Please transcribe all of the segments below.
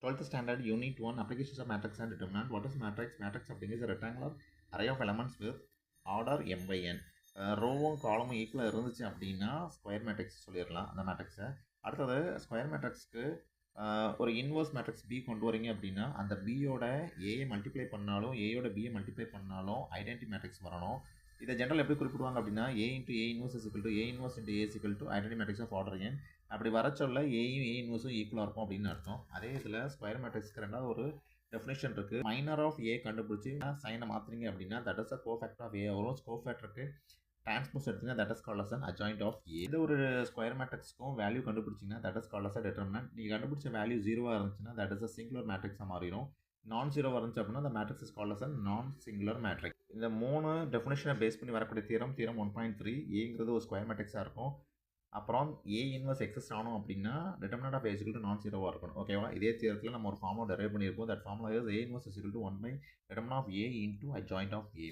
12th standard unit 1 applications of matrix and determinant. What is matrix? Matrix is a rectangular array of elements with order m by n. ரோவும் காலமும் ஈக்குவலாக இருந்துச்சு அப்படின்னா square matrix சொல்லிடலாம் அந்த மேட்ரிக்ஸை. அடுத்தது square மேட்ரிக்ஸ்க்கு ஒரு இன்வர்ஸ் மேட்ரிக்ஸ் பி கொண்டு வரீங்க அப்படின்னா அந்த பியோட ஏயை மல்டிப்ளை பண்ணாலும் ஏயோட பியை மல்டிப்ளை பண்ணாலும் ஐடென்டி மேட்ரிக்ஸ் வரணும். இதை ஜென்ரல் எப்படி குறிப்பிடுவாங்க அப்படின்னா A into A inverse is equal to A inverse into A is equal to identity matrix of order n. அப்படி வர சொல்ல ஏயும் ஏ இன்வர்ஸும் ஈக்குவலாக இருக்கும் அப்படின்னு அர்த்தம். அதே இதில் ஸ்கொயர் மேட்ரிக்ஸ்க்கு ரெண்டாவது ஒரு டெஃபினேஷன் இருக்குது. மைனர் ஆஃப் ஏ கண்டுபிடிச்சி சைனை மாற்றுறீங்க அப்படின்னா that is a cofactor of A வரும். கோஃபேக்டருக்கு டிரான்ஸ்போஸ் எடுத்தீங்கன்னா that is called as an adjoint of A. இந்த ஒரு ஸ்கொயர் மேட்ரிக்ஸ்க்கும் வேல்யூ கண்டுபிடிச்சிங்கன்னா that is called as a determinant. நீங்கள் கண்டுபிடிச்ச வேல்யூ 0 இருந்துச்சுன்னா தட் இஸ் அ சிங்குலர் மேட்ரிக்ஸாக மாறிடும். நான் 0 இருந்துச்சு அப்படின்னா அந்த matrix is called as a non singular matrix. இந்த 3 டெஃபினேஷனை பேஸ் பண்ணி வரக்கூடிய தியரம் 1.3. ஏங்கிறது ஒரு ஸ்கொயர் மேட்ரிக்ஸாக இருக்கும். அப்புறம் ஏ இன்வர்ஸ் எக்ஸிஸ்ட் ஆகணும் அப்படின்னா determinant of A is equal to non 0 இருக்கணும். ஓகேவா? இதே தியரத்தில் நம்ம ஒரு ஃபார்முலா டெரைவ் பண்ணியிருப்போம். That formula is A inverse is equal to 1 by determinant of A into adjoint of A.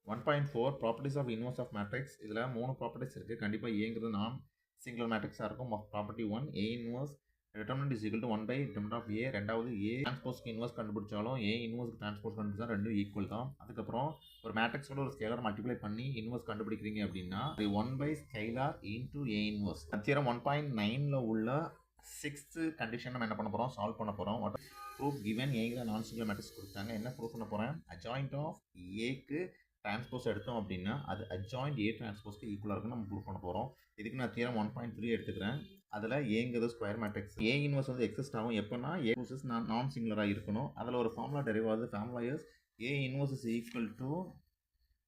1.4 properties of inverse of matrix. இதில் 3 ப்ராப்பர்ட்டிஸ் இருக்குது. கண்டிப்பாக ஏங்கிறது நான் சிங்குலர் மேட்ரிக்ஸாக இருக்கும். Property 1 A inverse determinant is equal to 1 by determinant of A. ரெண்டாவது A டிரான்ஸ்போஸ்க்கு inverse கண்டுபிடிச்சாலும் A இன்வர்ஸ்க்கு transpose கண்டுபிடிச்சா ரெண்டும் ஈக்குவல் தான். அதுக்கப்புறம் ஒரு மேட்ரிக்ஸோட ஒரு ஸ்கேலர் மல்டிப்ளை பண்ணி இன்வர்ஸ் கண்டுபிடிக்கிறீங்க அப்படின்னா 1 by scalar into A inverse. Theorem 1.9ல் உள்ள 6th கண்டிஷன் நம்ம என்ன பண்ண போகிறோம்? சால்வ் பண்ண போகிறோம். ப்ரூஃப் கிவன் ஏங்கிற நான் சிங்குலர் மேட்ரிக்ஸ் கொடுத்தாங்க. என்ன ப்ரூஃப் பண்ண போகிறேன்? அட்ஜாயிண்ட் ஆஃப் ஏக்கு டிரான்ஸ்போஸ் எடுத்தோம் அப்படின்னா அது அட்ஜாயிண்ட் ஏ டிரான்ஸ்போஸ்க்கு ஈக்குவலாக இருக்குன்னு நம்ம ப்ரூஃப் பண்ண போகிறோம். இதுக்கு நான் தியரம் 1.3 எடுத்துக்கிறேன். அதில் ஏங்கிறது ஸ்கொயர் மேட்ரிக்ஸ். ஏ இன்வர்ஸ் வந்து எக்ஸிஸ்ட் ஆகும் எப்போனா ஏ இன்வர்ஸ் நான் சிங்குலராக இருக்கணும். அதில் ஒரு ஃபார்முலா டெரைவ் ஆகுது. Formula is A inverse is equal to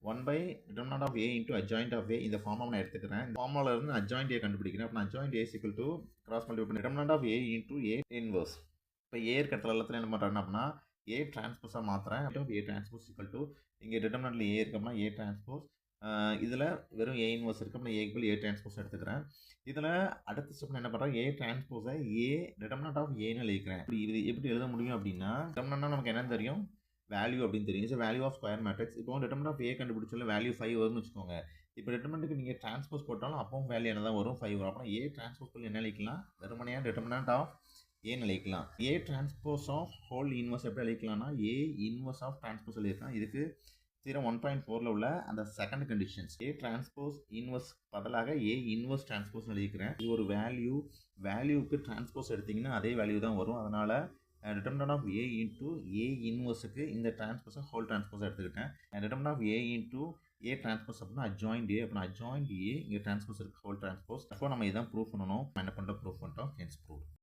1 by determinant of A into adjoint of A. இந்த ஃபார்முலா நான் எடுத்துக்கிறேன். இந்த ஃபார்முலா இருந்து அட்ஜாயிண்ட் ஏ கண்டுபிடிக்கிறேன். அப்போ adjoint A equal to cross multiply பண்ணி determinant of A into A inverse. இப்போ A இருக்கிற எல்லாத்துல என்ன பண்ணுறேன் அப்படின்னா ஏ டிரான்ஸ்போஸாக மாற்றுறேன். ஏ டிரான்ஸ்போஸ் ஈக்குவல் டு இங்கே டிட்டர்மினன்ட்ல ஏ இருக்கோம்னா ஏ டிரான்ஸ்போஸ். இதில் வெறும் ஏ இன்வர்ஸ் இருக்குது. அப்போ ஏ ஈக்குவல் ஏ டிரான்ஸ்போஸ் எடுத்துக்கிறேன். இதில் அடுத்த ஸ்டெப் என்ன பண்ணுறேன்? ஏ டிரான்ஸ்போஸை ஏ டிட்டர்மினன்ட் ஆஃப் ஏன்னு எழுதிக்கிறேன். இது எப்படி எழுத முடியும் அப்படின்னா டிட்டர்மினன்ட்னா நமக்கு என்ன தெரியும்? வேல்யூ அப்படின்னு தெரியும். It's value of square matrix. இப்போ டிட்டர்மினன்ட் ஆஃப் ஏ கண்டுபிடிச்சாலும் வேல்யூ 5 வரும்னு வச்சுக்கோங்க. இப்போ டிட்டர்மினன்ட்டுக்கு நீங்கள் டிரான்ஸ்போஸ் போட்டாலும் அப்பவும் வேல்யூ என்ன தான் வரும்? 5 வரும். அப்போ ஏ டிரான்ஸ்போஸ் பண்ணி என்ன எழுதிக்கலாம்? வெறுமனையாக டிட்டர்மினன்ட் ஆஃப் ஏன்னு எழுதிக்கலாம். A transpose of whole inverse எப்படி எழுதிக்கலாம்னா ஏ இன்வர்ஸ் ஆஃப் டிரான்ஸ்போஸ் எழுதிக்கலாம். இதுக்கு தியரம் 1.4ல் உள்ள அந்த second conditions A transpose inverse பதிலாக ஏ இன்வர்ஸ் டிரான்ஸ்போஸ் எழுதிக்கிறேன். இது ஒரு வேல்யூக்கு டிரான்ஸ்போஸ் எடுத்திங்கன்னா அதே வேல்யூ தான் வரும். அதனால் determinant of A into A இன்வர்ஸுக்கு இந்த டிரான்ஸ்போஸை ஹோல் டிரான்ஸ்போஸை எடுத்துக்கிட்டேன். Determinant of A into A transpose அப்படின்னா அட்ஜாயிண்ட் ஏ. அப்படின்னா அட்ஜாயிண்ட் ஏ இங்கே டிரான்ஸ்போஸ் இருக்குது ஹோல் டிரான்ஸ்போஸ். அப்போ நம்ம இதான் ப்ரூவ் பண்ணணும். என்ன பண்ணுறோம்? ப்ரூவ் பண்ணிட்டோம். Hence prove.